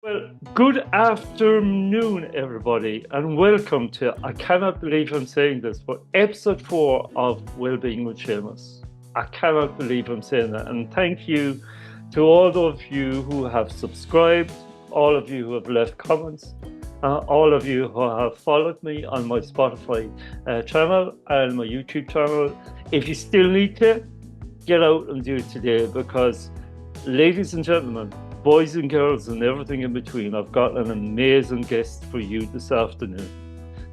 Well, good afternoon, everybody, and welcome to, I cannot believe I'm saying this, but episode 4 of Wellbeing with Seamus. I cannot believe I'm saying that. And thank you to all of you who have subscribed, all of you who have left comments, all of you who have followed me on my Spotify channel and my YouTube channel. If you still need to, get out and do it today because, ladies and gentlemen, boys and girls and everything in between, I've got an amazing guest for you this afternoon.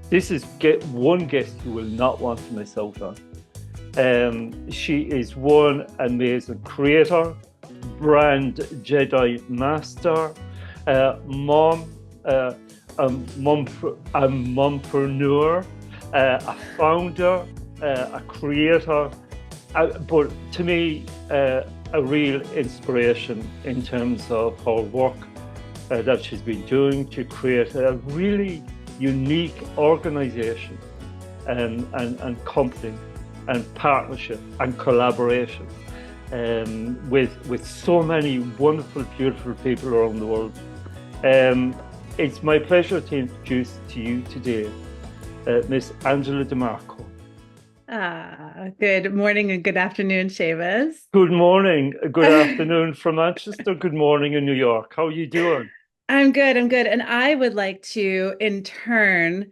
This is one guest you will not want to miss out on. She is one amazing creator, brand Jedi master, mom, a mompreneur, a founder, a creator, but to me, a real inspiration in terms of her work that she's been doing to create a really unique organization and company and partnership and collaboration with so many wonderful, beautiful people around the world. It's my pleasure to introduce to you today Miss Angela DiMarco. Good morning and good afternoon, Seamus. Good morning, good afternoon from Manchester, good morning in New York. How are you doing? I'm good. And I would like to, in turn,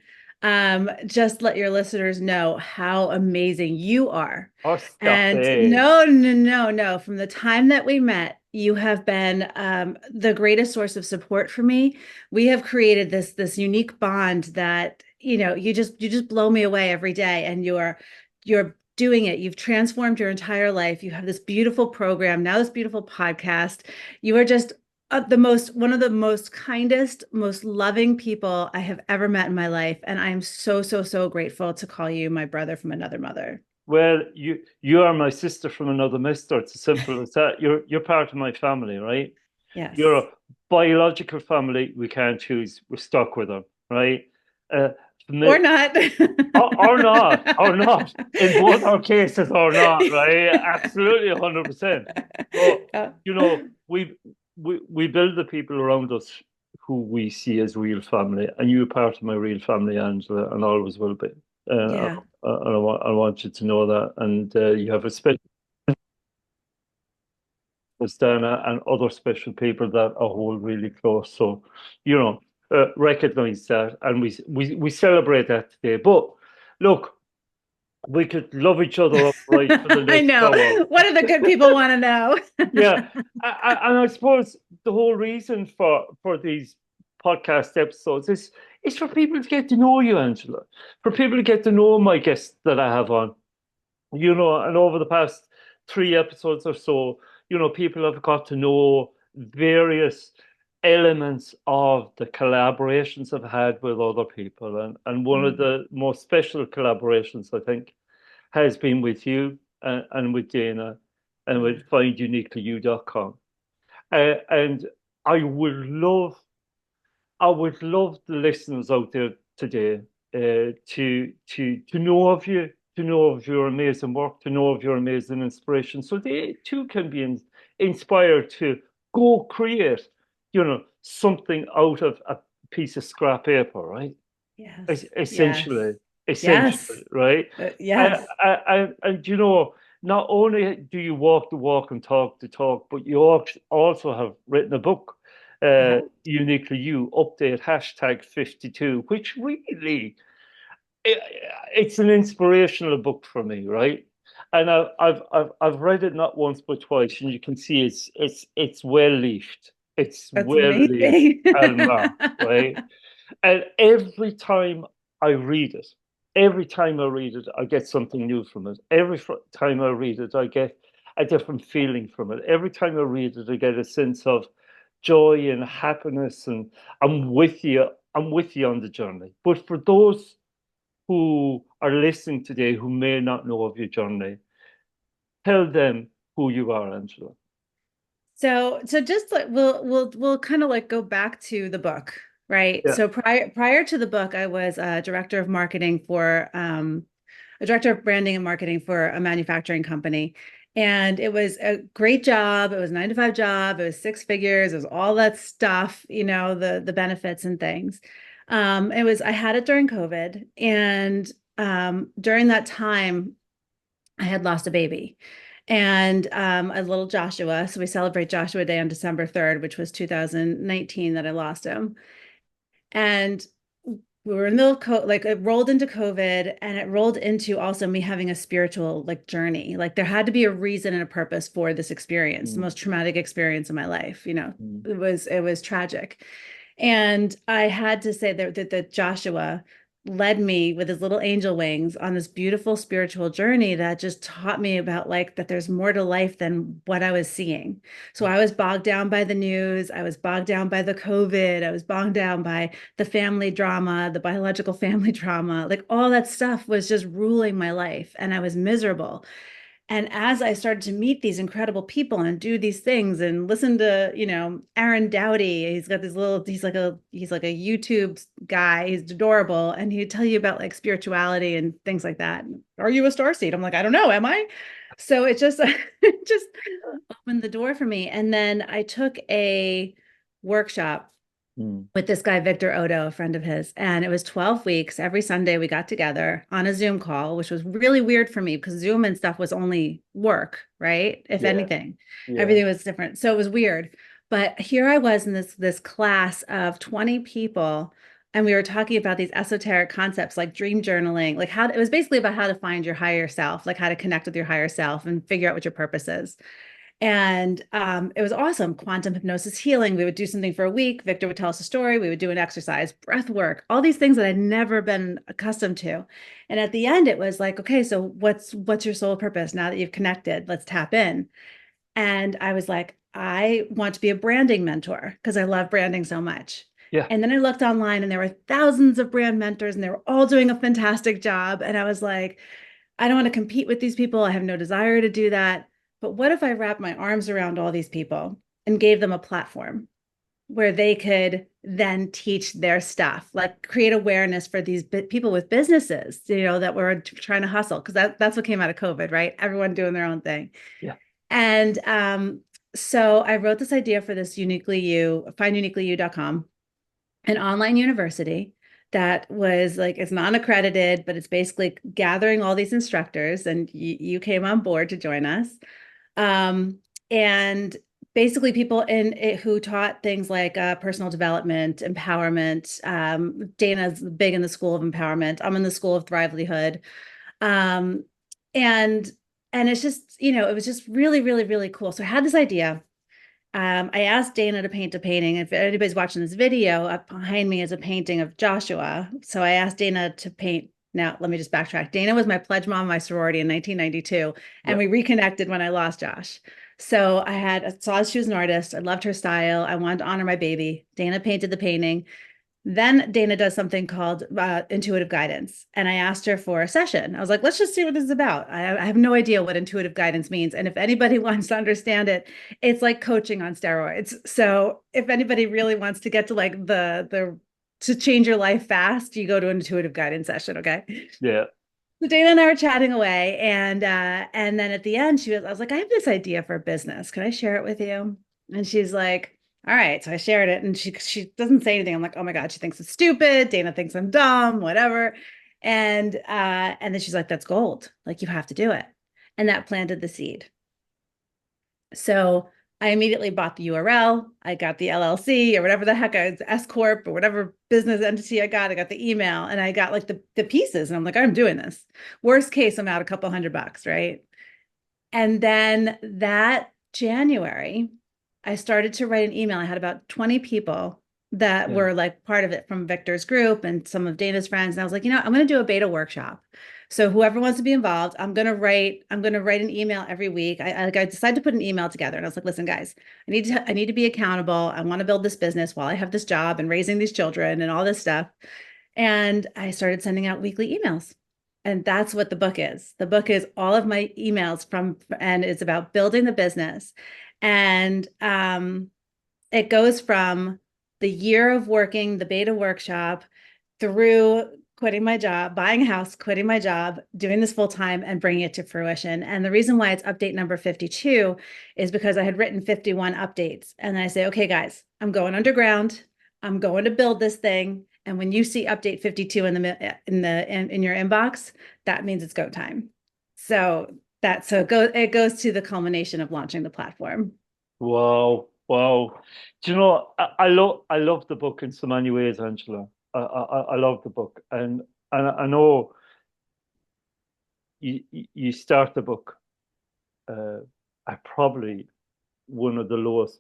just let your listeners know how amazing you are. Oh, stop And it. no. From the time that we met, you have been the greatest source of support for me. We have created this unique bond that, you just blow me away every day, and you're doing it. You've transformed your entire life. You have this beautiful program, now this beautiful podcast. You are just one of the most kindest, most loving people I have ever met in my life. And I am so grateful to call you my brother from another mother. Well, you are my sister from another mister. It's as simple as that. You're part of my family, right? You're Yes. a biological family. We can't choose. We're stuck with them, right? Uh, Or not. or not. In both our cases, or not, right? Absolutely, 100%. But Oh, you know, we build the people around us who we see as real family, and you're part of my real family, Angela, and always will be. yeah. And I want you to know that, and you have a special Dana and other special people that I hold really close. So, recognize that, and we celebrate that today. But look, we could love each other up right for the I next know. hour. What do the good people want to know? Yeah, and I suppose the whole reason for these podcast episodes is for people to get to know you, Angela, for people to get to know my guests that I have on. And over the past 3 episodes or so, people have got to know various elements of the collaborations I've had with other people. And one of Mm. the most special collaborations, I think, has been with you and with Dana and with finduniquelyyou.com. And I would love the listeners out there today to know of you, to know of your amazing work, to know of your amazing inspiration, so they too can be inspired to go create, something out of a piece of scrap paper, right? Yes. Yes. Essentially, Yes. right? Yes. And not only do you walk the walk and talk the talk, but you also have written a book, Yeah. Uniquely You, update hashtag 52, which really, i- it's an inspirational book for me, right? And I've read it not once but twice, and you can see it's well leafed. It's That's well leafed, amazing. Alma, right? And every time I read it, I get something new from it. Every time I read it, I get a different feeling from it. Every time I read it, I get a sense of joy and happiness, and I'm with you. I'm with you on the journey. But for those who are listening today who may not know of your journey, tell them who you are, Angela. So just like we'll kind of like go back to the book, right? Yeah. So prior to the book, I was a director of branding and marketing for a manufacturing company. And it was a great job. It was a 9 to 5 job. It was 6 figures. It was all that stuff, the benefits and things. I had it during COVID. And during that time, I had lost a baby and a little Joshua. So we celebrate Joshua Day on December 3rd, which was 2019 that I lost him. And we were in the middle of like it rolled into COVID, and it rolled into also me having a spiritual like journey. Like there had to be a reason and a purpose for this experience, the most traumatic experience of my life. It was tragic. And I had to say that Joshua led me with his little angel wings on this beautiful spiritual journey that just taught me about like that there's more to life than what I was seeing. So I was bogged down by the news. I was bogged down by the COVID. I was bogged down by the family drama, the biological family drama. Like all that stuff was just ruling my life, and I was miserable. And as I started to meet these incredible people and do these things and listen to, Aaron Doughty, he's like a YouTube guy. He's adorable. And he'd tell you about like spirituality and things like that. Are you a starseed? I'm like, I don't know. Am I? So it just, it just opened the door for me. And then I took a workshop with this guy, Victor Odo, a friend of his. And it was 12 weeks. Every Sunday we got together on a Zoom call, which was really weird for me because Zoom and stuff was only work, right? If anything, everything was different. So it was weird. But here I was in this class of 20 people, and we were talking about these esoteric concepts like dream journaling, like it was basically about how to find your higher self, like how to connect with your higher self and figure out what your purpose is. And it was awesome. Quantum hypnosis healing. We would do something for a week. Victor would tell us a story. We would do an exercise, breath work, all these things that I'd never been accustomed to. And at the end, it was like, okay, so what's your soul purpose now that you've connected? Let's tap in. And I was like, I want to be a branding mentor because I love branding so much. Yeah. And then I looked online, and there were thousands of brand mentors, and they were all doing a fantastic job. And I was like, I don't want to compete with these people. I have no desire to do that. But what if I wrapped my arms around all these people and gave them a platform where they could then teach their stuff, like create awareness for these people with businesses, that were trying to hustle? Because that's what came out of COVID, right? Everyone doing their own thing. Yeah. And so I wrote this idea for this finduniquelyyou.com, an online university that was like, it's non-accredited, but it's basically gathering all these instructors, and you came on board to join us. And basically people in it who taught things like personal development, empowerment. Dana's big in the School of Empowerment. I'm in the School of Thrivelihood. And it's just, it was just really, really, really cool. So I had this idea. I asked Dana to paint a painting. If anybody's watching this video, up behind me is a painting of Joshua. So I asked Dana to paint. Now, let me just backtrack. Dana was my pledge mom in my sorority in 1992, and we reconnected when I lost Josh. So I saw she was an artist. I loved her style. I wanted to honor my baby. Dana painted the painting. Then Dana does something called intuitive guidance. And I asked her for a session. I was like, let's just see what this is about. I have no idea what intuitive guidance means. And if anybody wants to understand it, it's like coaching on steroids. So if anybody really wants to get to like to change your life fast, you go to an intuitive guidance session. Okay. Yeah. So Dana and I were chatting away. And then at the end, I was like, I have this idea for a business. Can I share it with you? And she's like, all right. So I shared it, and she doesn't say anything. I'm like, oh my God, she thinks it's stupid. Dana thinks I'm dumb, whatever. And then she's like, that's gold. Like, you have to do it. And that planted the seed. So I immediately bought the URL. I got the LLC or whatever the heck, S Corp or whatever business entity I got the email, and I got like the pieces. And I'm like, I'm doing this. Worst case, I'm out a couple $100, right? And then that January, I started to write an email. I had about 20 people that were like part of it from Victor's group and some of Dana's friends. And I was like, I'm going to do a beta workshop. So whoever wants to be involved, I'm going to write an email every week. I decided to put an email together, and I was like, listen, guys, I need to be accountable. I want to build this business while I have this job and raising these children and all this stuff. And I started sending out weekly emails. And that's what the book is. The book is all of my emails and it's about building the business. And it goes from the year of working the beta workshop through quitting my job, buying a house, quitting my job, doing this full time and bringing it to fruition. And the reason why it's update number 52 is because I had written 51 updates. And I say, okay, guys, I'm going underground. I'm going to build this thing. And when you see update 52 in your inbox, that means it's go time. So it goes to the culmination of launching the platform. Wow, wow. Do you know, I love the book in so many ways, Angela. I love the book, and I know you start the book at probably one of the lowest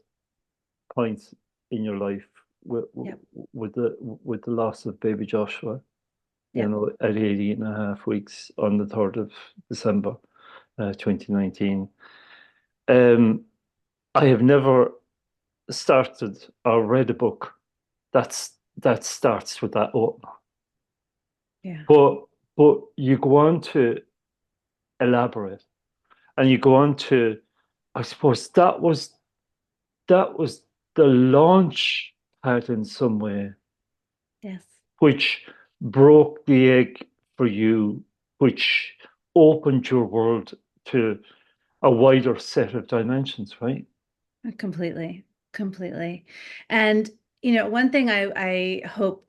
points in your life with Yep. with the loss of baby Joshua, you Yep. know, at 18 and a half weeks on the 3rd of December, 2019. Um, I have never started or read a book that starts with that opener. Yeah. But you go on to elaborate, and you go on to, I suppose that was the launch pad in some way, Yes. which broke the egg for you, which opened your world to a wider set of dimensions, right? Completely, completely. And one thing I hope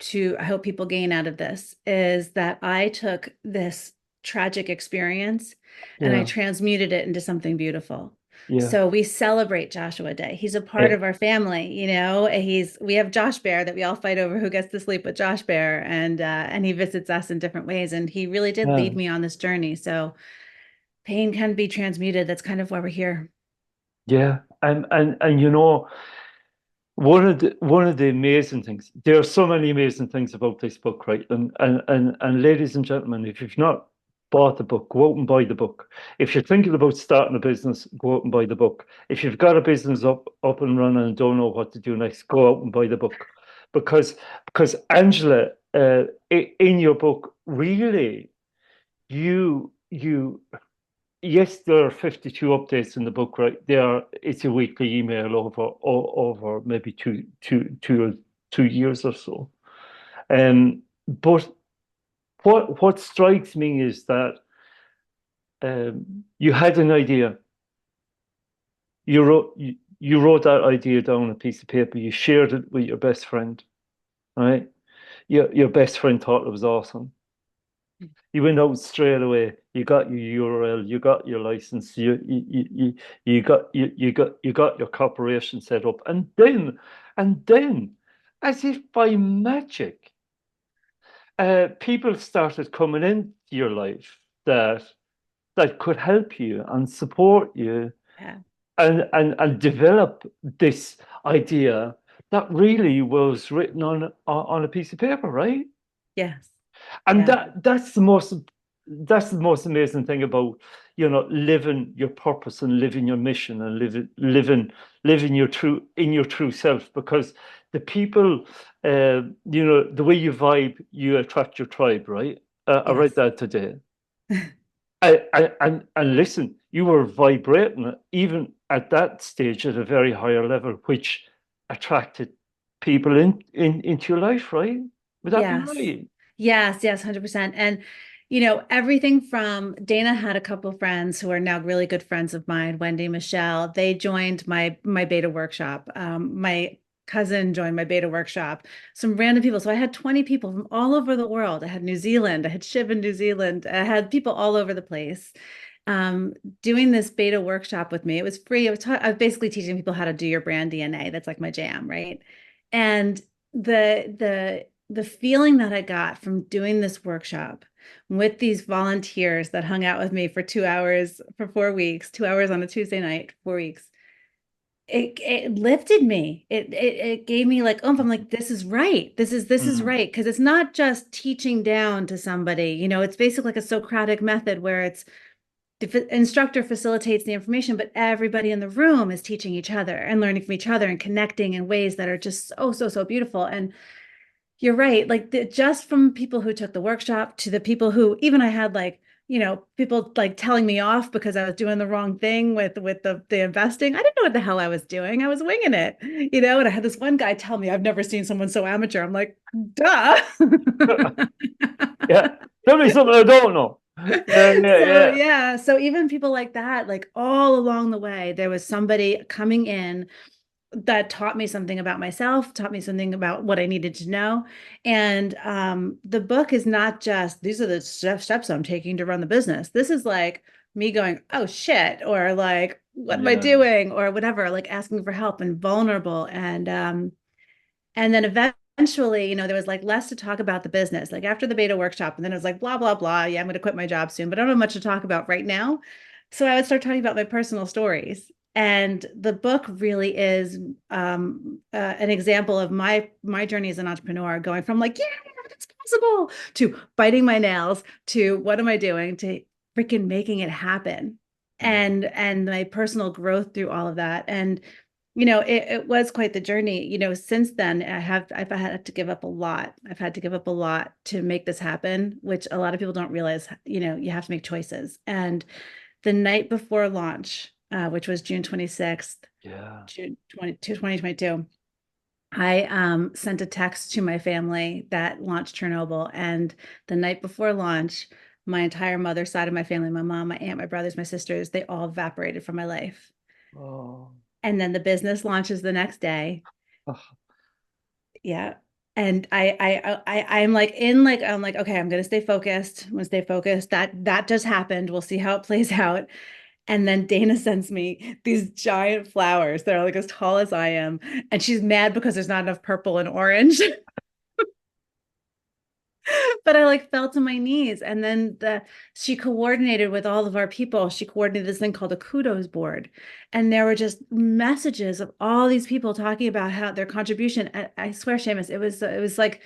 people gain out of this is that I took this tragic experience and I Yeah, transmuted it into something beautiful. yeah, So we celebrate Joshua Day. He's a part eh, of our family, we have Josh Bear that we all fight over who gets to sleep with Josh Bear, and he visits us in different ways. And he really did yeah, lead me on this journey. So pain can be transmuted. That's kind of why we're here. yeah. And you know, one of the amazing things, there are so many amazing things about this book, right? And ladies and gentlemen, if you've not bought the book, go out and buy the book. If you're thinking about starting a business, go out and buy the book. If you've got a business up and running and don't know what to do next, go out and buy the book. Because Angela, in your book, really, you yes, there are 52 updates in the book, right? It's a weekly email over maybe 2 years or so. But what strikes me is that you had an idea. You wrote that idea down on a piece of paper. You shared it with your best friend, right? Your best friend thought it was awesome. You went out straight away. You got your URL. You got your license. You got your corporation set up, and then, as if by magic, people started coming into your life that could help you and support you Yeah. and develop this idea that really was written on a piece of paper, right? Yes. And Yeah. that's the most amazing thing about, you know, living your purpose and living your mission and living your true self, because the people, you know, the way you vibe, you attract your tribe, right? I read Yes. that today. And listen, you were vibrating even at that stage at a very higher level, which attracted people into your life, right? Would that be Yes. right? Yes, yes, 100%. And everything from Dana had a couple friends who are now really good friends of mine, Wendy, Michelle. They joined my beta workshop. My cousin joined my beta workshop. Some random people. So I had 20 people from all over the world. I had New Zealand, I had Shiv in New Zealand, I had people all over the place. Um, Doing this beta workshop with me. It was free. I was basically teaching people how to do your brand DNA. That's like my jam, right? And the feeling that I got from doing this workshop with these volunteers that hung out with me for 2 hours for 4 weeks, 2 hours on a Tuesday night, 4 weeks, it lifted me. It gave me like oomph. I'm like, this is right. This is Mm. right. Because it's not just teaching down to somebody. It's basically like a Socratic method where it's the instructor facilitates the information, but everybody in the room is teaching each other and learning from each other and connecting in ways that are just so, so, so beautiful. And you're right. Like just from people who took the workshop to the people who even I had like, people like telling me off because I was doing the wrong thing with the investing. I didn't know what the hell I was doing. I was winging it, and I had this one guy tell me, I've never seen someone so amateur. I'm like, duh. Yeah. Tell me something I don't know. Yeah, yeah, So yeah. yeah, so even people like that, like all along the way, there was somebody coming in that taught me something about myself, taught me something about what I needed to know. And the book is not just these are the steps I'm taking to run the business. This is like me going, oh shit, or like, what am I Yeah. doing, or whatever, like asking for help and vulnerable. And then eventually, there was like less to talk about the business. Like after the beta workshop, and then it was like blah, blah, blah. Yeah, I'm going to quit my job soon, but I don't have much to talk about right now. So I would start talking about my personal stories. And the book really is an example of my journey as an entrepreneur, going from like, yeah, it's possible, to biting my nails, to what am I doing, to freaking making it happen. Yeah. And my personal growth through all of that. And it was quite the journey. Since then, I've had to give up a lot. I've had to give up a lot to make this happen, which a lot of people don't realize. You have to make choices. And the night before launch, which was June 26th, Yeah. June 2022, I sent a text to my family that launched Chernobyl. And the night before launch, my entire mother's side of my family, my mom, my aunt, my brothers, my sisters, they all evaporated from my life. Oh. And then the business launches the next day. Oh. Yeah. And I'm like, okay, I'm gonna stay focused. I'm gonna stay focused. That just happened. We'll see how it plays out. And then Dana sends me these giant flowers. They're like as tall as I am. And she's mad because there's not enough purple and orange. But I like fell to my knees. And then she coordinated with all of our people. She coordinated this thing called a kudos board. And there were just messages of all these people talking about how their contribution. I swear, Seamus, it was like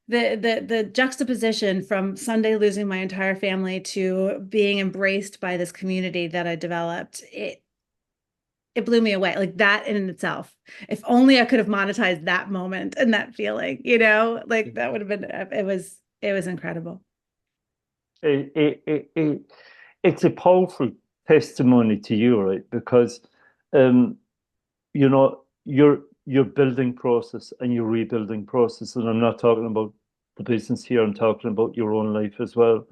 the juxtaposition from Sunday losing my entire family to being embraced by this community that I developed. It blew me away, like that in itself. If only I could have monetized that moment and that feeling, like that would have been, it was incredible. It, it, it, it, it's a powerful testimony to you, right? Because um, your building process and your rebuilding process, and I'm not talking about the business here, I'm talking about your own life as well.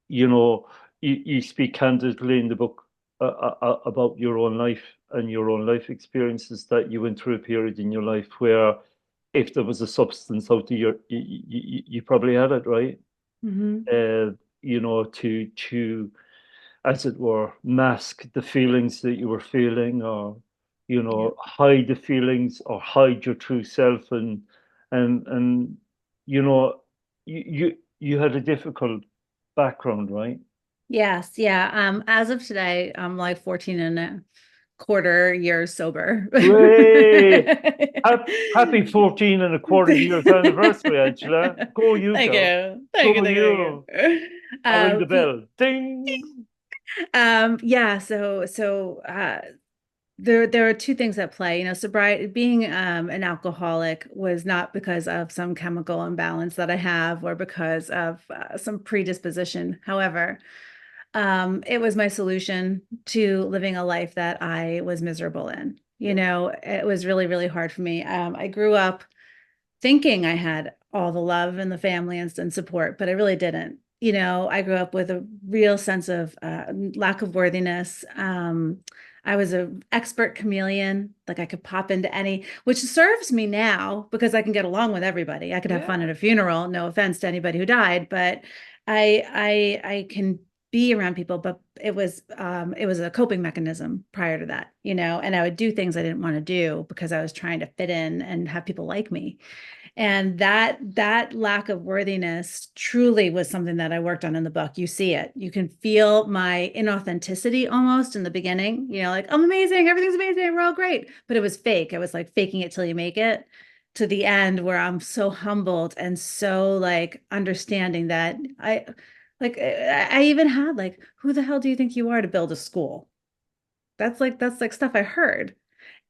You know, you speak candidly in the book about your own life and your own life experiences, that you went through a period in your life where if there was a substance out there, you probably had it, right? Hmm. Uh, to as it were, mask the feelings that you were feeling, or Yeah. hide the feelings, or hide your true self, and you know, you had a difficult background, right? Yes. Yeah. As of today, I'm like 14 and a quarter years sober. Hooray! Happy 14 and a quarter years anniversary, Angela. Go you, Thank girl. you. Thank you. Go Thank you. Thank you. you. I ring the Pete. bell. Ding. Yeah. So there are two things at play. Sobriety, being an alcoholic was not because of some chemical imbalance that I have or because of some predisposition. However, it was my solution to living a life that I was miserable in. Yeah. It was really, really hard for me. I grew up thinking I had all the love and the family and support, but I really didn't. I grew up with a real sense of lack of worthiness. I was an expert chameleon, like I could pop into any, which serves me now because I can get along with everybody. I could have fun Yeah. at a funeral, no offense to anybody who died, but I can be around people, but it was a coping mechanism prior to that, and I would do things I didn't want to do because I was trying to fit in and have people like me. And that lack of worthiness truly was something that I worked on in the book. You see it. You can feel my inauthenticity almost in the beginning, like, I'm amazing, everything's amazing, we're all great. But it was fake. I was like faking it till you make it, to the end where I'm so humbled and so like understanding that I even had like, who the hell do you think you are to build a school? That's like stuff I heard.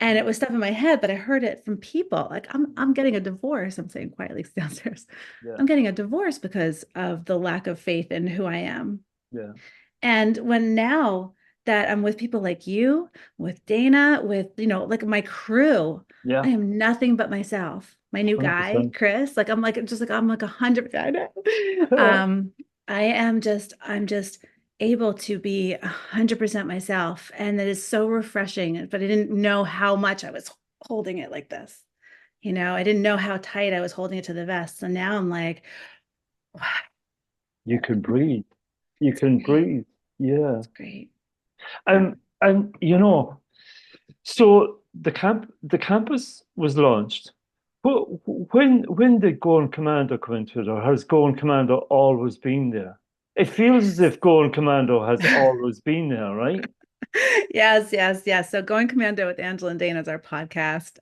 And it was stuff in my head, but I heard it from people. Like, I'm getting a divorce. I'm saying quietly downstairs. Yeah. I'm getting a divorce because of the lack of faith in who I am. Yeah. And when now that I'm with people like you, with Dana, with, like my crew, I Yeah. am nothing but myself. my new guy, 100%. Chris. Like I'm like 100%. I know. I'm just able to be 100% myself. And that is so refreshing. But I didn't know how much I was holding it like this. I didn't know how tight I was holding it to the vest. So now I'm like, wow, You can breathe. You can great. breathe. Yeah. It's great. Yeah. And so the campus was launched. When did Going Commando come into it, or has Going Commando always been there? It feels as if Going Commando has always been there, right? Yes, yes, yes. So Going Commando with Angela and Dana is our podcast.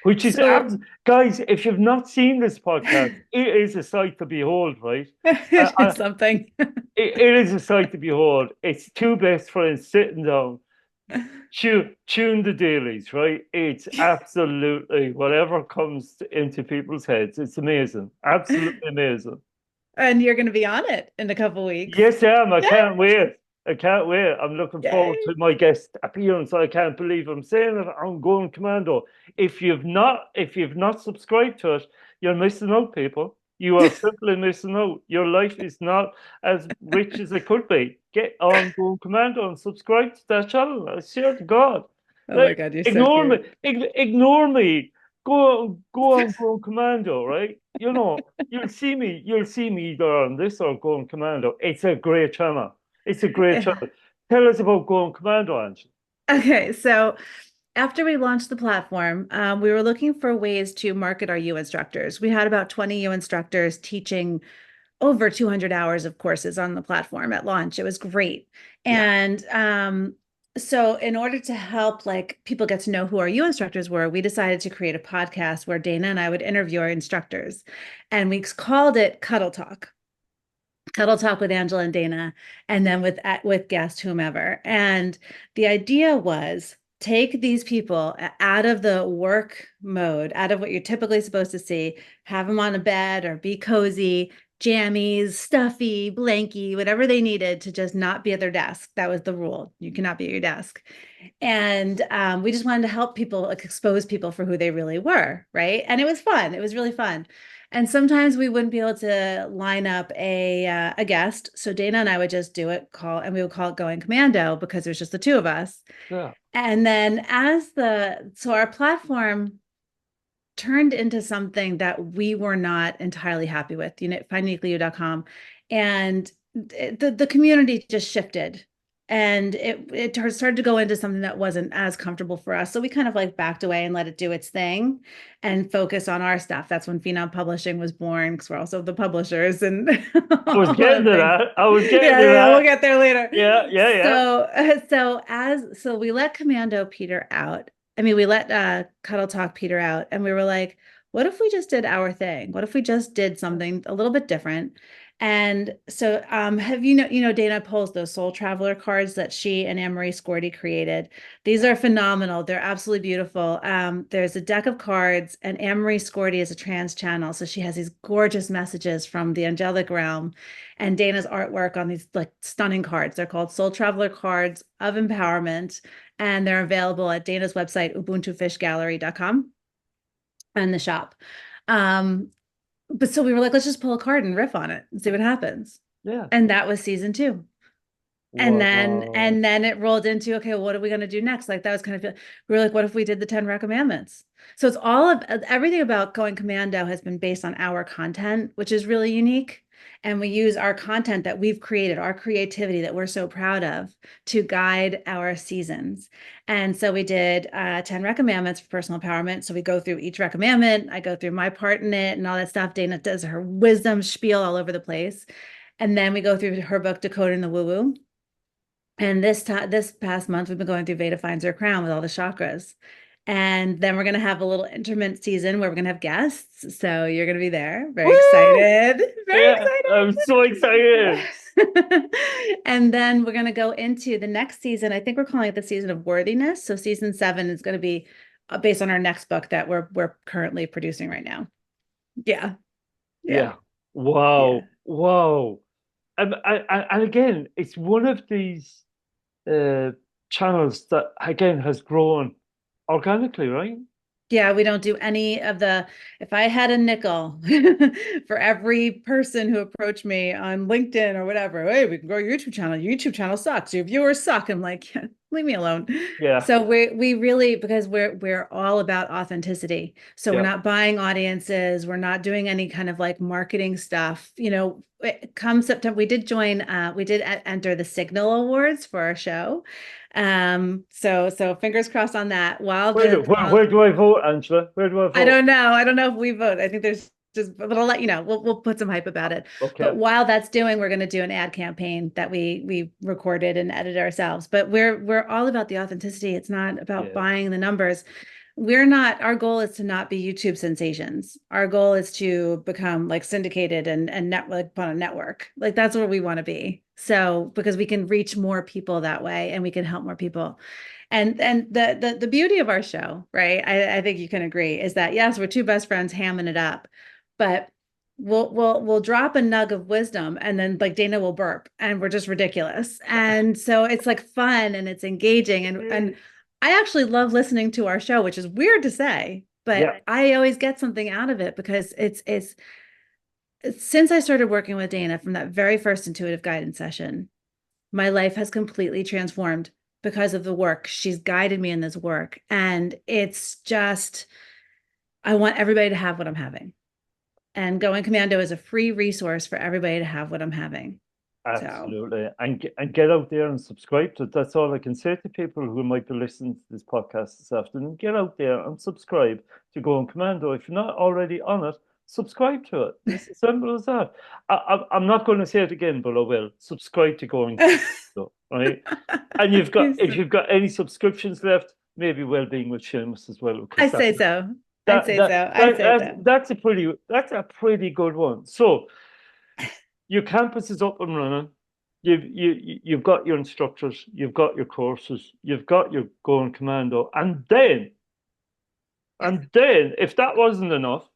Which is, So guys, if you've not seen this podcast, it is a sight to behold, right? it is something. It is a sight to behold. It's two best friends sitting down, tune the dailies, right? It's absolutely whatever comes into people's heads. It's amazing, absolutely amazing. And you're going to be on it in a couple weeks. Yes, I am. I Yay! can't wait. I can't wait. I'm looking forward Yay. to my guest appearance. I can't believe I'm saying it. I'm going commando. If you've not subscribed to it, you're missing out, people. You are simply missing out. Your life is not as rich as it could be. Get on Going Commando and subscribe to that channel. I swear to God. Oh my Like, God, you're so ignore me. cute. Ignore me. Go on Going Commando, right? You'll see me either on this or Going Commando. It's a great channel. It's a great Yeah. channel. Tell us about Going Commando, Angela. Okay, so after we launched the platform, we were looking for ways to market our U instructors. We had about 20 U instructors teaching over 200 hours of courses on the platform at launch. It was great. Yeah. And so in order to help like people get to know who our U instructors were, we decided to create a podcast where Dana and I would interview our instructors. And we called it Cuddle Talk. Cuddle Talk with Angela and Dana, and then with guest whomever. And the idea was take these people out of the work mode, out of what you're typically supposed to see, have them on a bed or be cozy, jammies, stuffy, blanky, whatever they needed to just not be at their desk. That was the rule. You cannot be at your desk. And we just wanted to help people, like, expose people for who they really were, right? And it was fun. It was really fun. And sometimes we wouldn't be able to line up a guest. So Dana and I would just and we would call it Going Commando because it was just the two of us. Yeah. And then so our platform turned into something that we were not entirely happy with, finduniquelyu.com. And the community just shifted and it started to go into something that wasn't as comfortable for us. So we kind of like backed away and let it do its thing and focus on our stuff. That's when Phenom Publishing was born, because we're also the publishers and I was all getting the to things. that. I was getting Yeah, to yeah, we'll that. get there later. Yeah, yeah, yeah. So we let Commando Peter out. I mean, we let Cuddle Talk Peter out, and we were like, what if we just did our thing? What if we just did something a little bit different? And so, have Dana pulls those Soul Traveler cards that she and Anne-Marie Scordy created. These are phenomenal. They're absolutely beautiful. There's a deck of cards, and Anne-Marie Scordy is a trans channel, so she has these gorgeous messages from the angelic realm, and Dana's artwork on these like stunning cards. They're called Soul Traveler cards of empowerment, and they're available at Dana's website, ubuntufishgallery.com, and the shop. But so we were like, let's just pull a card and riff on it and see what happens. Yeah. And that was season 2. And then Wow. and then it rolled into, okay, well, what are we going to do next? Like that was kind of, we were like, what if we did the 10 commandments? So it's all of everything about Going Commando has been based on our content, which is really unique. And we use our content that we've created, our creativity that we're so proud of, to guide our seasons. And so we did 10 commandments for personal empowerment. So we go through each commandment. I go through my part in it and all that stuff. Dana does her wisdom spiel all over the place. And then we go through her book, Decoding the Woo Woo. And this past month, we've been going through Veda Finds Her Crown with all the chakras. And then we're going to have a little intermittent season where we're going to have guests. So you're going to be there. Very Woo! excited. Very Yeah, excited. I'm so excited. And then we're going to go into the next season. I think we're calling it the season of worthiness. So season 7 is going to be based on our next book that we're currently producing right now. Yeah. Yeah. Yeah. Wow. Yeah. Wow. And again, it's one of these uh, channels that again has grown organically, right? Yeah, we don't do any of the, if I had a nickel for every person who approached me on LinkedIn or whatever, hey, we can grow your YouTube channel. Your YouTube channel sucks. Your viewers suck. I'm like, yeah, leave me alone. Yeah. So we really, because we're all about authenticity. So we're Yeah. not buying audiences. We're not doing any kind of like marketing stuff. Come September, we did enter the Signal Awards for our show. So fingers crossed on that. Where do I vote, Angela? Where do I I vote? don't know. I don't know if we vote. I think there's just, but I'll let you know. We'll put some hype about it. Okay. But while that's doing, we're going to do an ad campaign that we recorded and edited ourselves. But we're all about the authenticity. It's not about Yeah. buying the numbers. We're not, our goal is to not be YouTube sensations. Our goal is to become like syndicated and like on a network. Like that's where we want to be. So because we can reach more people that way and we can help more people. And the beauty of our show, right? I think you can agree, is that yes, we're two best friends hamming it up, but we'll drop a nug of wisdom and then like Dana will burp and we're just ridiculous. And so it's like fun and it's engaging and I actually love listening to our show, which is weird to say, Yeah. but I always get something out of it because it's since I started working with Dana from that very first intuitive guidance session, my life has completely transformed because of the work. She's guided me in this work. And it's just, I want everybody to have what I'm having. And Going Commando is a free resource for everybody to have what I'm having. So Absolutely. And get out there and subscribe to it. That's all I can say to people who might be listening to this podcast this afternoon. Get out there and subscribe to Go on Commando. If you're not already on it, subscribe to it. It's as simple as that. I'm not going to say it again, but I will. Subscribe to Go on Commando, right? And if you've got any subscriptions left, maybe Wellbeing with Seamus as well. I Because say so. I'd that, say that, so. I'd that, say that, so. that's a pretty good one. So your campus is up and running. You've got your instructors, you've got your courses, you've got your Going Commando, and then if that wasn't enough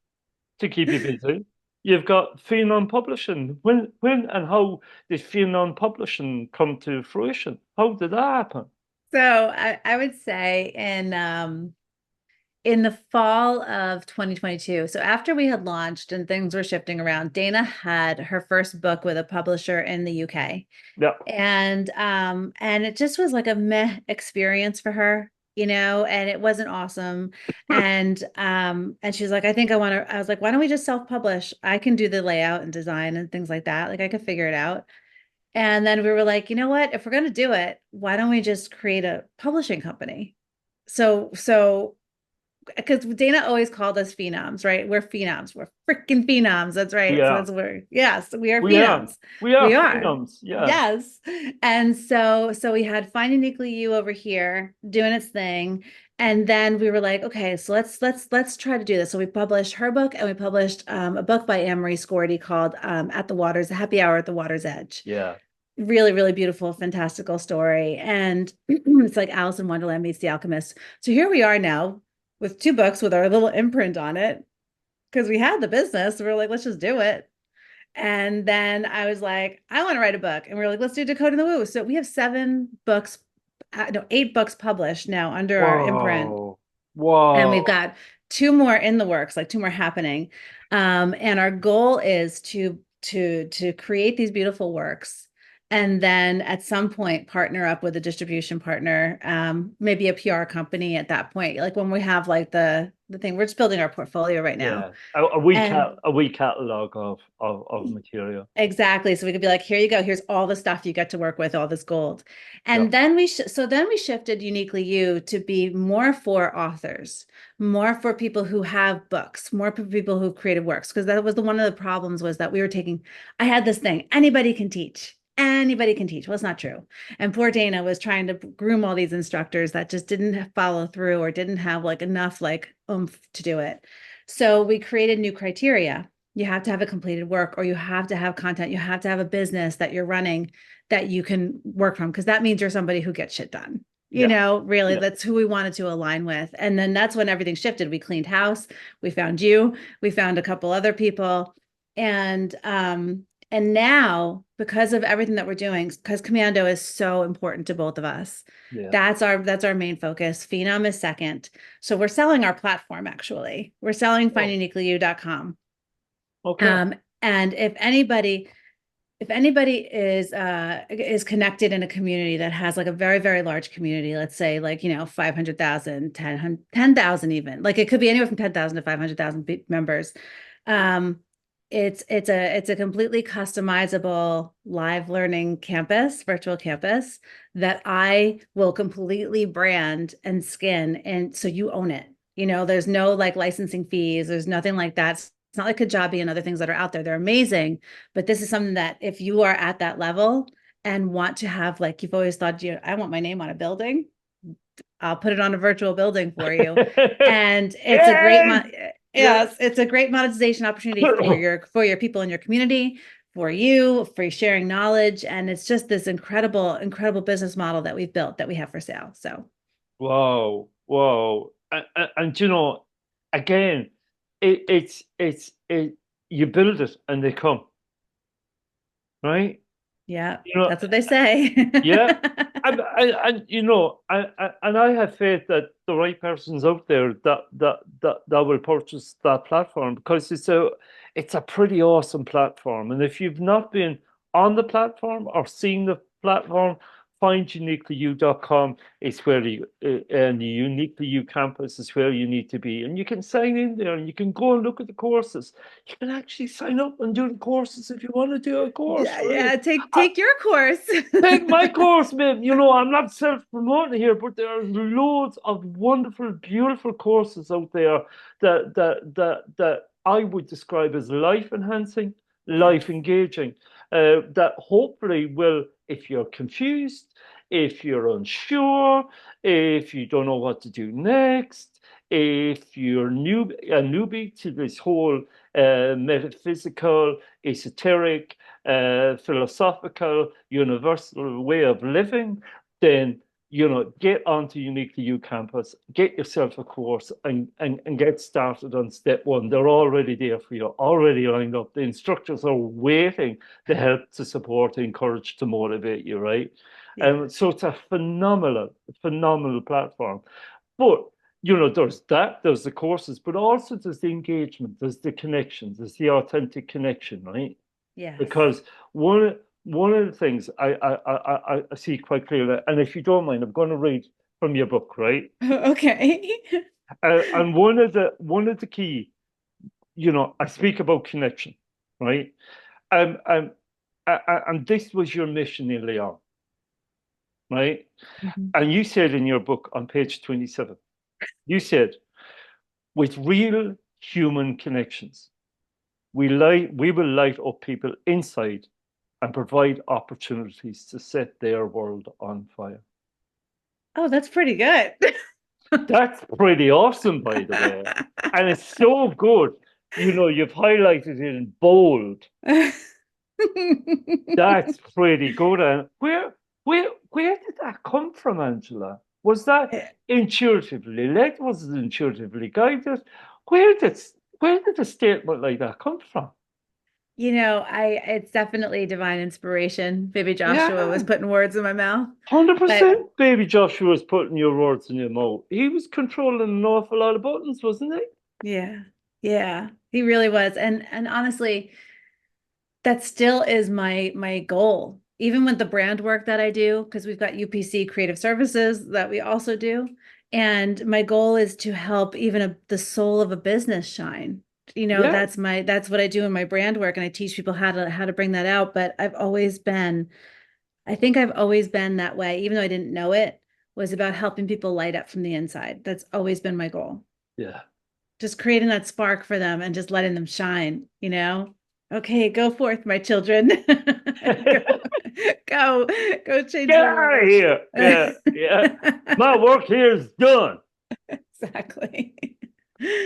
to keep you busy, you've got Phenom Publishing. When and how did Phenom Publishing come to fruition? How did that happen? So I would say in the fall of 2022, so after we had launched and things were shifting around, Dana had her first book with a publisher in the UK. Yeah. And it just was like a meh experience for her, and it wasn't awesome. And she's like, I think I want to, I was like, why don't we just self-publish? I can do the layout and design and things like that. Like I could figure it out. And then we were like, you know what? If we're going to do it, why don't we just create a publishing company? So because Dana always called us phenoms, right? We're phenoms. We're freaking phenoms. That's right. So Yeah. that's where, yes, we are We are. phenoms. We are We are. Phenoms. Yeah. Yes. And so we had Find Uniquely You over here doing its thing. And then we were like, okay, so let's try to do this. So we published her book and we published a book by Anne-Marie Scordy called At the Water's Happy Hour at the Water's Edge. Yeah. Really, really beautiful, fantastical story. And it's like Alice in Wonderland meets The Alchemist. So here we are now with two books with our little imprint on it because we had the business. We were like, let's just do it. And then I was like, I want to write a book. And we are like, let's do Decoding the Woo. So we have 8 books published now under our imprint. Whoa. And we've Whoa. got 2 more in the works, like 2 more happening. And our goal is to create these beautiful works and then at some point partner up with a distribution partner, maybe a PR company at that point. Like when we have like the thing, we're just building our portfolio right now. Yeah. A And wee catalog of material. exactly. So we could be like, here you go. Here's all the stuff you get to work with, all this gold. Yeah. And then then we shifted Uniquely You to be more for authors, more for people who have books, more for people who creative works. Because that was one of the problems was that I had this thing, anybody can teach. Anybody can teach. Well, it's not true. And poor Dana was trying to groom all these instructors that just didn't follow through or didn't have like enough like oomph to do it. So we created new criteria. You have to have a completed work, or you have to have content. You have to have a business that you're running that you can work from, because that means you're somebody who gets shit done. Yeah. Really, Yeah. that's who we wanted to align with. And then that's when everything shifted. We cleaned house. We found you. We found a couple other people. And And now, because of everything that we're doing, because Commando is so important to both of us, Yeah. that's our main focus. Phenom is second. So we're selling our platform actually. We're selling Oh, finduniquelyyou.com. okay. And if anybody is connected in a community that has like a very, very large community, let's say like, 500,000, 10,000 even, like it could be anywhere from 10,000 to 500,000 members. Um, it's a completely customizable live learning campus, virtual campus that I will completely brand and skin. And so you own it. There's no like licensing fees. There's nothing like that. It's not like Kajabi and other things that are out there. They're amazing, but this is something that if you are at that level and want to have, like you've always thought, I want my name on a building, I'll put it on a virtual building for you. And it's a great Yay! Yeah. yes, it's a great monetization opportunity for your people in your community, for sharing knowledge. And it's just this incredible, incredible business model that we've built that we have for sale. So Wow, wow. And again, you build it and they come, right? yeah, You know, that's what they say. yeah. And I have faith that the right person's out there that will purchase that platform, because it's a pretty awesome platform. And if you've not been on the platform or seen the platform, finduniquelyyou.com is where and the Uniquely You campus is where you need to be. And you can sign in there and you can go and look at the courses. You can actually sign up and do the courses if you want to do a course, Yeah, right? yeah, take your course. Take my course, man. I'm not self-promoting here, but there are loads of wonderful, beautiful courses out there that I would describe as life enhancing, Yes. life engaging. That hopefully will, if you're confused, if you're unsure, if you don't know what to do next, if you're a newbie to this whole metaphysical, esoteric, philosophical, universal way of living, then get onto Uniquely You campus, get yourself a course, and get started on step one. They're already there for you, already lined up. The instructors are waiting to help, to support, to encourage, to motivate you, right? Yeah. So it's a phenomenal platform. But there's the courses, but also there's the engagement, there's the connections, there's the authentic connection, right? Yes. Because one of the things I see quite clearly, and if you don't mind, I'm going to read from your book, right? Okay. And one of the key, I speak about connection, right? Um, um, and this was your mission in Leon, right? Mhm. And you said in your book on page 27, you said, with real human connections, we will light up people inside and provide opportunities to set their world on fire. Oh, that's pretty good. That's pretty awesome, by the way. And it's so good. You've highlighted it in bold. That's pretty good. And where did that come from, Angela? Was that intuitively led? Was it intuitively guided? Where did where did a statement like that come from? It's definitely divine inspiration. Baby Joshua was Yeah. putting words in my mouth. But 100% baby Joshua was putting your words in your mouth. He was controlling an awful lot of buttons, wasn't he? yeah, yeah, he really was. And honestly, that still is my goal. Even with the brand work that I do, because we've got UPC Creative Services that we also do. And my goal is to help even the soul of a business shine. Yeah, That's what I do in my brand work, and I teach people how to bring that out. But I think I've always been that way, even though I didn't know it, was about helping people light up from the inside. That's always been my goal. yeah. Just creating that spark for them and just letting them shine. Okay, go forth, my children. Go, go, go change Get the out of world. here. Yeah, yeah. My work here is done. Exactly.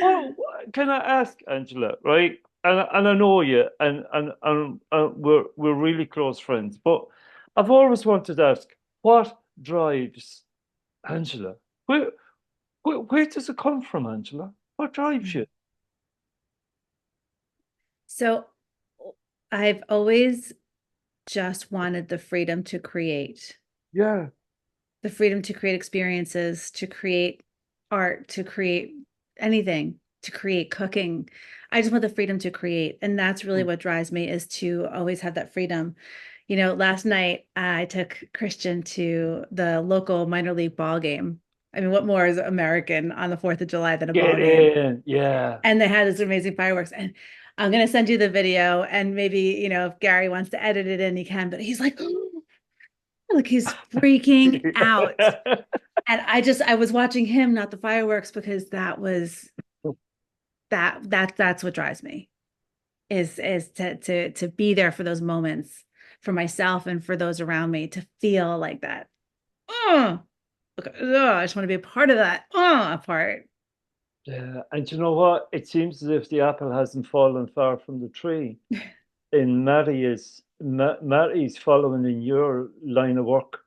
Well, can I ask, Angela, right? And I know you, and we're really close friends, but I've always wanted to ask, what drives Angela? Where does it come from, Angela? What drives you? So I've always just wanted the freedom to create, Yeah. the freedom to create experiences, to create art, to create anything, to create cooking. I just want the freedom to create. And that's really Mm. what drives me, is to always have that freedom. Last night I took Christian to the local minor league ball game. I mean, what more is American on the 4th of July than a ball Get game? in. Yeah. And they had this amazing fireworks. And I'm going to send you the video. And maybe, if Gary wants to edit it in, he can. But he's like, look, he's freaking out. And I was watching him, not the fireworks, because that's what drives me, is to be there for those moments, for myself and for those around me, to feel like that. Oh, okay, I just want to be a part of that. Part. Yeah. And you know what? It seems as if the apple hasn't fallen far from the tree. And Maddie's following in your line of work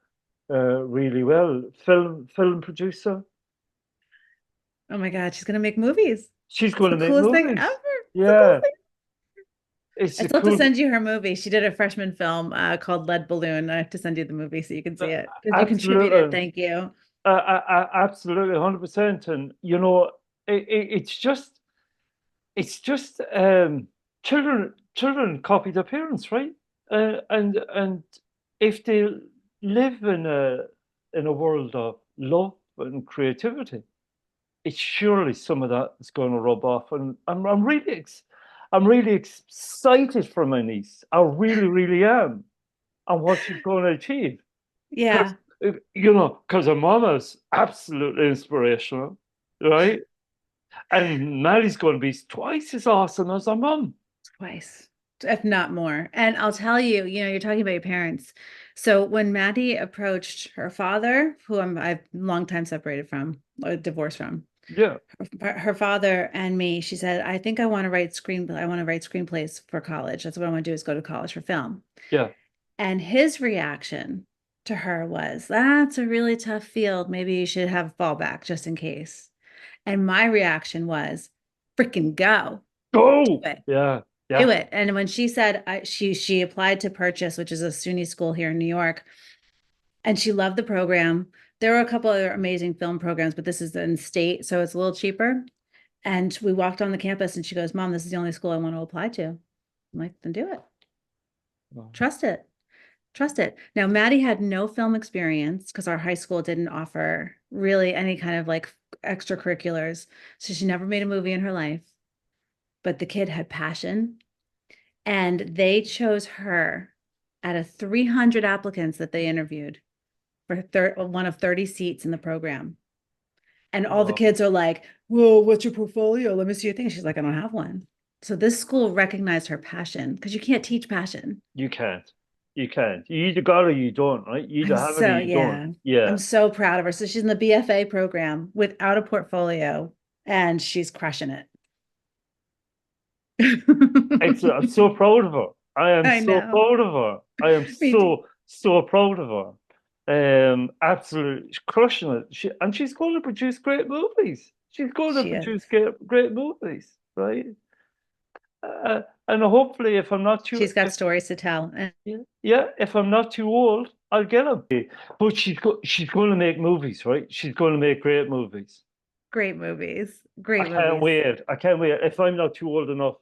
really well. Film producer. Oh my God, she's gonna make movies. She's It's going the to make coolest thing ever. movies. It's the coolest Yeah. thing. It's I a still have to cool. send you her movie. She did a freshman film called Lead Balloon. I have to send you the movie so you can see it, because you contributed. Absolutely. Thank you. Absolutely, 100%. And it's just children copy their parents, right? And if they live in a world of love and creativity, it's surely some of that is going to rub off. And I'm really excited for my niece. I really, really am, and what she's going to achieve. Because Yeah, because her mama's absolutely inspirational, right? And Maddie's going to be twice as awesome as her mum. twice, if not more. And I'll tell you, you're talking about your parents. So when Maddie approached her father, who I've long time separated from, or divorced from, Yeah, her father and me, she said, I think I want to write screenplays for college. That's what I want to do, is go to college for film. yeah. And his reaction to her was, that's a really tough field. Maybe you should have a fallback just in case. And my reaction was, freaking go. Do Go. it. Yeah, Do yeah, it. And when she said, she applied to Purchase, which is a SUNY school here in New York, and she loved the program. There were a couple other amazing film programs, but this is in state, so it's a little cheaper. And we walked on the campus and she goes, Mom, this is the only school I want to apply to. I'm like, then do it. Trust it. Trust it. Now, Maddie had no film experience because our high school didn't offer really any kind of like extracurriculars. So she never made a movie in her life. But the kid had passion, and they chose her out of 300 applicants that they interviewed for one of 30 seats in the program. And all the wow. kids are like, well, what's your portfolio? Let me see your thing. She's like, I don't have one. So this school recognized her passion, because you can't teach passion. You can't. You can't. You either got it or you don't, right? You either have it or you don't. Yeah, Yeah. I'm so proud of her. So she's in the BFA program without a portfolio, and she's crushing it. I'm so proud of her. I am I so know. proud of her. I am Me too. so proud of her. Absolutely crushing it. She's going to produce great movies. She's going to She is. produce great movies, right? And hopefully, if I'm not too, She's got if stories to tell. And yeah, if I'm not too old, I'll get them. But she's going to make movies, right? She's going to make great movies. great movies. I Great can't movies. wait. I can't wait. If I'm not too old enough,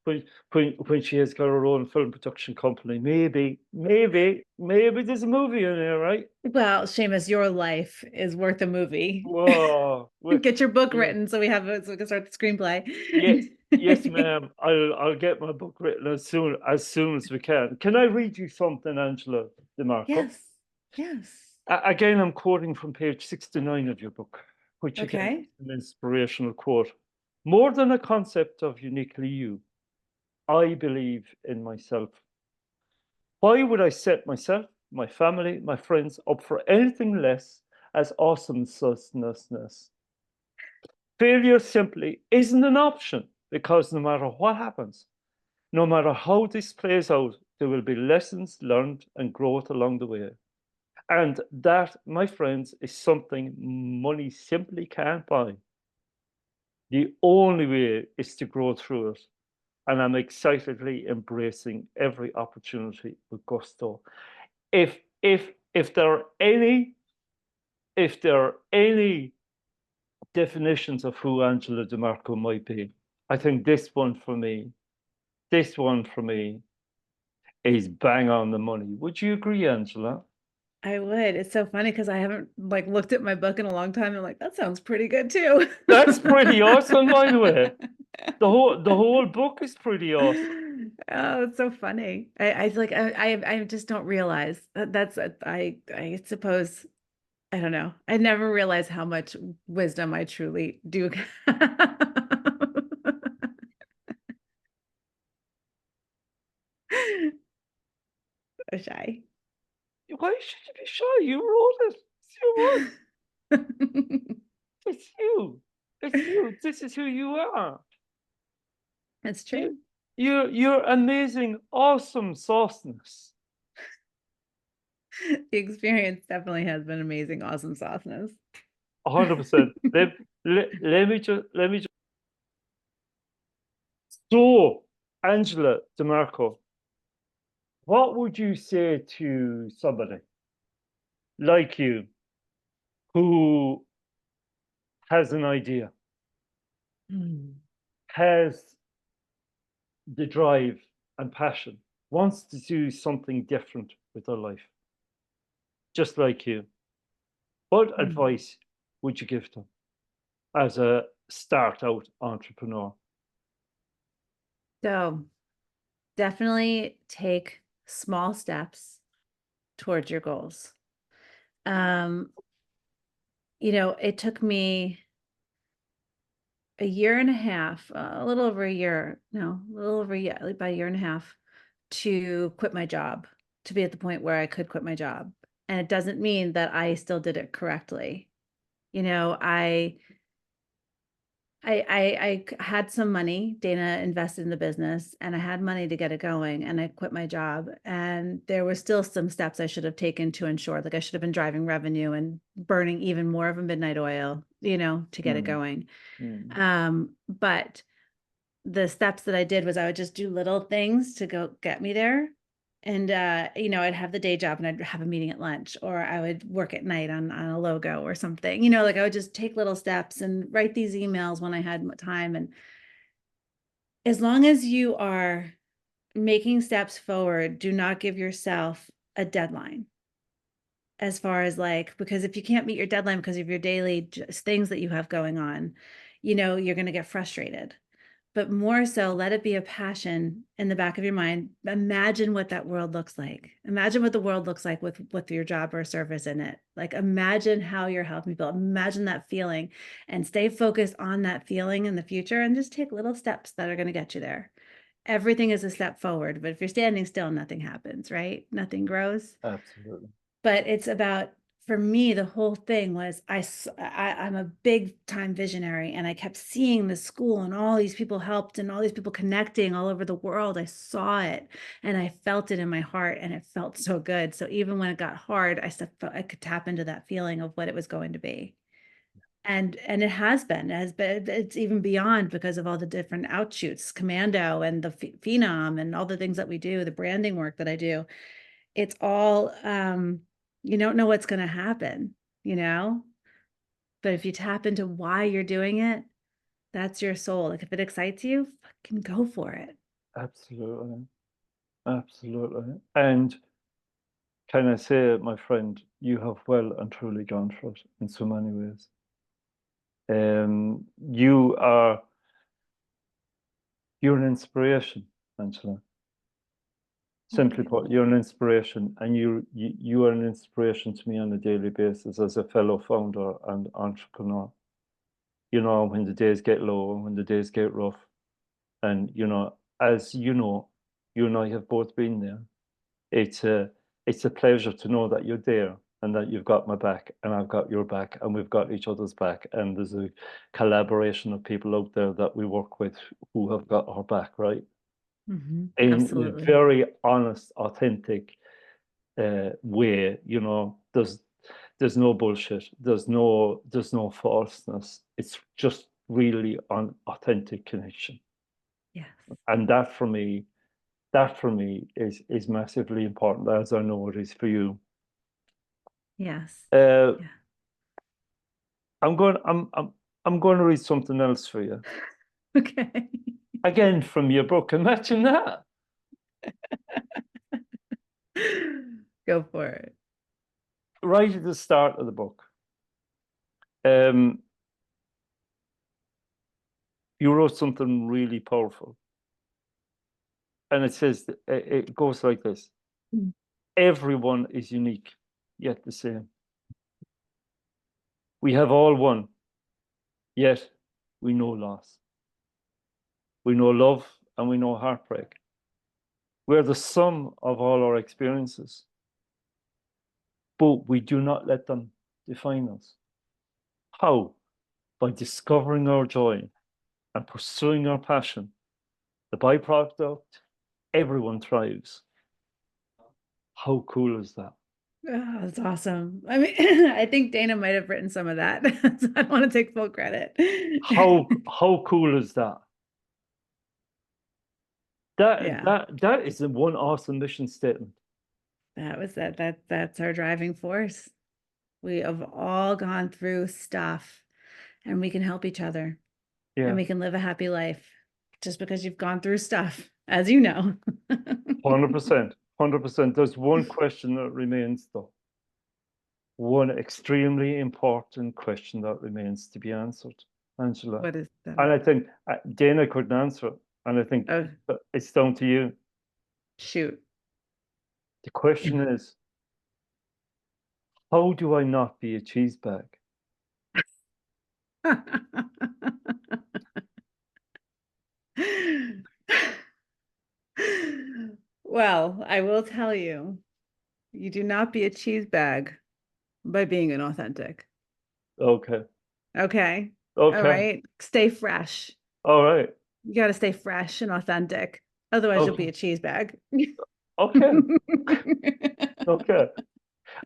when she has got her own film production company, maybe there's a movie in there, right? Well, Seamus, your life is worth a movie. Whoa. Get your book Yeah. written so we can start the screenplay. Yes, yes, ma'am. I'll get my book written as soon as we can. Can I read you something, Angela DiMarco? Yes. Yes. Again, I'm quoting from page 69 of your book, which again Okay. is an inspirational quote. More than a concept of uniquely you, I believe in myself. Why would I set myself, my family, my friends up for anything less as awesomeness? Failure simply isn't an option, because no matter what happens, no matter how this plays out, there will be lessons learned and growth along the way. And that, my friends, is something money simply can't buy. The only way is to grow through it. and I'm excitedly embracing every opportunity with gusto. If there are any definitions of who Angela DiMarco might be, I think this one for me is bang on the money. Would you agree, Angela? I would. It's so funny because I haven't like looked at my book in a long time. I'm like, that sounds pretty good too. That's pretty awesome, by the way. The whole book is pretty awesome. Oh, it's so funny. I like I just don't realize that's I suppose I don't know. I never realized how much wisdom I truly do have. So shy. Why should you be shy? You wrote it. It's your work. It's you. It's you. This is who you are. That's You, true. you're amazing, awesome sauceness. The experience definitely has been amazing, awesome softness. 100%. Let me just. So, Angela DiMarco, what would you say to somebody like you who has an idea, has the drive and passion, wants to do something different with their life, just like you? What advice would you give them as a start out entrepreneur? So definitely take small steps towards your goals. It took me a year and a half, a little over a year, no, a little over a year, like about a year and a half to quit my job, to be at the point where I could quit my job. And it doesn't mean that I still did it correctly. You know, I had some money. Dana invested in the business and I had money to get it going and I quit my job. And there were still some steps I should have taken to ensure, like I should have been driving revenue and burning even more of a midnight oil, to get it going. But the steps that I did was I would just do little things to go get me there. And, I'd have the day job and I'd have a meeting at lunch, or I would work at night on a logo or something, like I would just take little steps and write these emails when I had time. And as long as you are making steps forward, do not give yourself a deadline as far as because if you can't meet your deadline because of your daily things that you have going on, you're going to get frustrated. But more so, let it be a passion in the back of your mind. Imagine what that world looks like. Imagine what the world looks like with your job or service in it. Like, imagine how you're helping people. Imagine that feeling and stay focused on that feeling in the future and just take little steps that are going to get you there. Everything is a step forward, but if you're standing still, nothing happens, right? Nothing grows. Absolutely. But it's about, for me, the whole thing was I'm a big time visionary, and I kept seeing the school and all these people helped and all these people connecting all over the world. I saw it and I felt it in my heart and it felt so good. So even when it got hard, I felt I could tap into that feeling of what it was going to be. And it has been, it's even beyond because of all the different outshoots, Commando and the Phenom and all the things that we do, the branding work that I do. It's all, you don't know what's going to happen, but if you tap into why you're doing it, that's your soul. Like if it excites you, fucking go for it. Absolutely. Absolutely. And can I say, my friend, you have well and truly gone for it in so many ways. You're an inspiration, Angela. Simply put, you're an inspiration, and you are an inspiration to me on a daily basis as a fellow founder and entrepreneur. When the days get low, when the days get rough, and as you and I have both been there. It's a pleasure to know that you're there and that you've got my back and I've got your back and we've got each other's back, and there's a collaboration of people out there that we work with who have got our back, right? In a Absolutely. very honest, authentic way. There's no bullshit. There's no falseness. It's just really an authentic connection. Yes. And that for me is massively important, as I know it is for you. Yes. Uh, Yeah. I'm going I'm going to read something else for you. Okay. Again from your book. Imagine that. Go for it. Right at the start of the book. Um, you wrote something really powerful. And it says, it goes like this. Mm. Everyone is unique, yet the same. We have all one, yet we know loss. We know love and we know heartbreak. We're the sum of all our experiences, but we do not let them define us. How? By discovering our joy and pursuing our passion. The byproduct, everyone thrives. How cool is that? Oh, that's awesome. I mean, I think Dana might have written some of that. So I want to take full credit. How cool is that? Yeah, That is one awesome mission statement. that was that. That's our driving force. We have all gone through stuff and we can help each other and Yeah, we can live a happy life just because you've gone through stuff, as you know. 100%, 100%. There's one question that remains though. One extremely important question that remains to be answered, Angela. What is that? And I think Dana couldn't answer it. And I think Oh, it's down to you. shoot. The question is, how do I not be a cheese bag? Well, I will tell you, you do not be a cheese bag by being inauthentic. Okay. Okay. All Okay. right. Stay fresh. All right. You got to stay fresh and authentic. Otherwise, you'll Okay. be a cheese bag. Okay. Okay.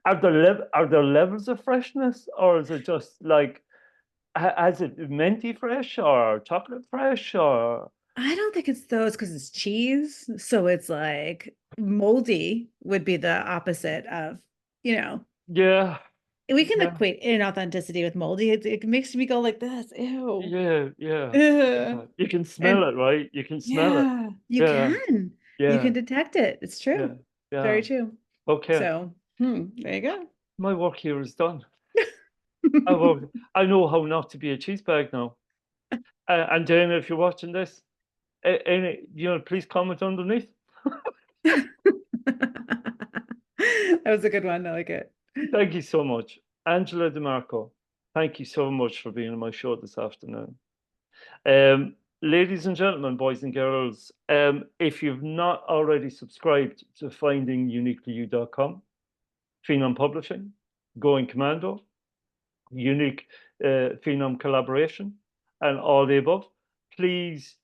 Are there levels of freshness, or is it just like has it minty fresh or chocolate fresh or I don't think it's those because it's cheese. So it's like moldy would be the opposite of, you know, yeah, we can yeah, equate inauthenticity with moldy. It makes me go like this. Ew. yeah, yeah. Ugh. You can smell And it, right? You can smell it. yeah, you Yeah, can. You yeah, can detect it. It's yeah, true. yeah. Very true. Okay. So, there you go. My work here is done. I work, I know how not to be a cheese bag now. And Dana, if you're watching this, please comment underneath. That was a good one. I like it. Thank you so much. Angela DiMarco, thank you so much for being on my show this afternoon. Ladies and gentlemen, boys and girls, if you've not already subscribed to findinguniquelyyou.com, Phenom Publishing, Going Commando, Unique Phenom Collaboration, and all the above, please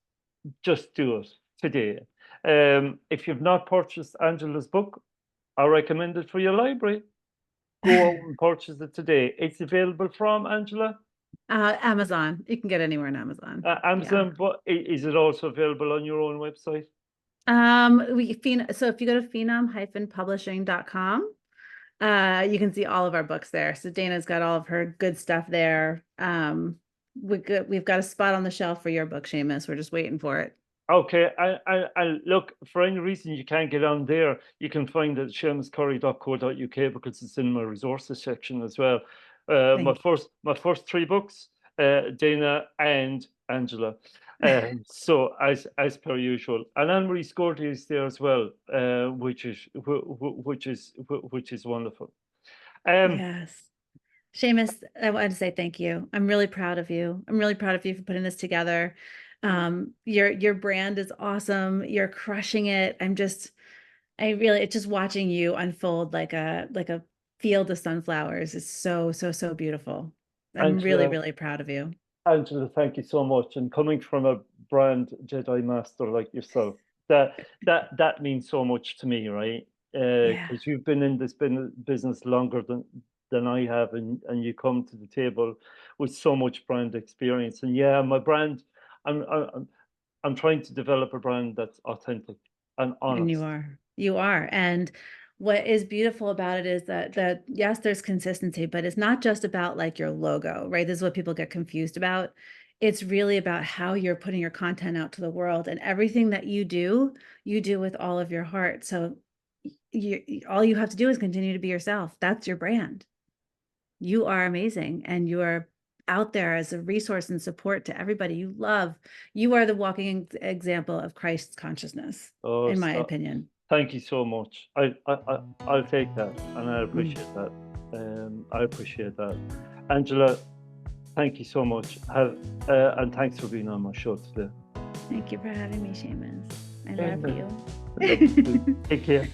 just do it today. If you've not purchased Angela's book, I recommend it for your library. Go out and purchase it today. It's available from Angela. Amazon. You can get anywhere on Amazon. Yeah. Amazon, but is it also available on your own website? So if you go to phenom-publishing.com, you can see all of our books there. So Dana's got all of her good stuff there. We've got a spot on the shelf for your book, Seamus. We're just waiting for it. Okay, and look, for any reason you can't get on there, you can find it at seamuscorry.co.uk because it's in my resources section as well. My Thank first three books, Dana and Angela. So as per usual, and Anne-Marie Scorty is there as well, which is wonderful. you. Yes. Seamus, I wanted to say thank you. I'm really proud of you. I'm really proud of you for putting this together. Your brand is awesome. You're crushing it. It's just watching you unfold like a field of sunflowers is so beautiful. I'm really, Angela, really proud of you. Angela, thank you so much. And coming from a brand Jedi master like yourself, that means so much to me, right? Yeah. Because you've been in this business longer than I have, and you come to the table with so much brand experience. And yeah, my brand, I'm I'm trying to develop a brand that's authentic and honest. And you are. And what is beautiful about it is that yes, there's consistency, but it's not just about like your logo, right? This is what people get confused about. It's really about how you're putting your content out to the world, and everything that you do with all of your heart. So all you have to do is continue to be yourself. That's your brand. You are amazing, and you are out there as a resource and support to everybody you love. You are the walking example of Christ's consciousness, in my opinion. Thank you so much. I'll take that, and I appreciate that. I appreciate that. Angela, thank you so much. And thanks for being on my show today. Thank you for having me, Seamus. I love you. Take care.